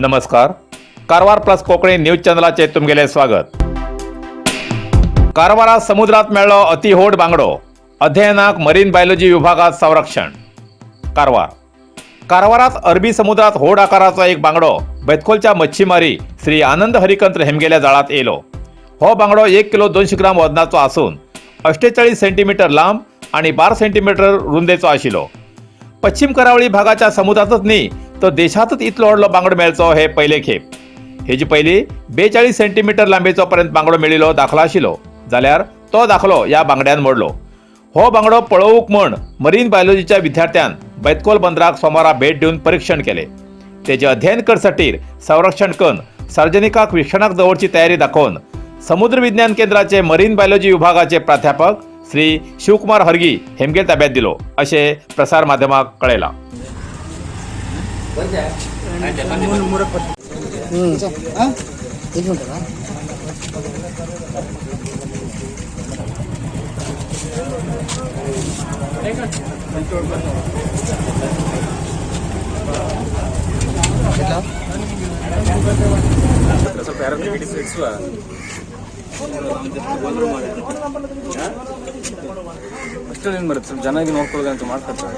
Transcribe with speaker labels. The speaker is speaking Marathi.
Speaker 1: नमस्कार. कारवार प्लस कोकणी न्यूज चॅनलाचे तुमगेले स्वागत. कारवारात समुद्रात मेळ्ळो अतिहोड बांगडो. अध्ययनाक मरीन बायोलॉजी विभागात संरक्षण. कारवारात अरबी समुद्रात होड आकाराचो एक बांगडो बैतकोलच्या मच्छीमारी श्री आनंद हरिकंत्र हेमगेल्या जाळात येयलो. हो बांगडो 1 किलो 200 ग्राम वजनाचो आसून 48 सेंटीमीटर लांब आणि 12 सेंटीमीटर रुंदेचो आशिल्लो. पश्चिम करावळी भागाच्या समुद्रातच न्ही तर देशातच इतलो व्हडलो बांगडो मेळचो हे पयले खेप. हेजी पयली 42 सेंटीमीटर लांबीचो पर्यंत बांगडो मेळिल्लो दाखलो आशिल्लो, जाल्यार तो दाखलो ह्या बांगड्यान मोडलो. हो बांगडो पळोवूंक म्हण मरीन बायोलॉजीच्या विद्यार्थ्यान बैतकोल बंदराक सोमारा भेट दिवन परीक्षण केले. तेजे अध्ययन करसटीर संरक्षण करून सार्वजनिकाक विक्षणाक दवरची तयारी दाखोवन समुद्र विज्ञान केंद्राचे मरीन बायोलॉजी विभागाचे प्राध्यापक श्री शिवकुमार हरगी हेमगेल ताब्यात दिलो, अशें प्रसार माध्यमाक कळयलां.
Speaker 2: ಅಷ್ಟೇನು ಬರುತ್ತೆ, ಸ್ವಲ್ಪ ಚೆನ್ನಾಗಿ ನೋಡ್ಕೊಳ್ಳೋದು ಅಂತ ಮಾಡ್ಕೊತಾರೆ.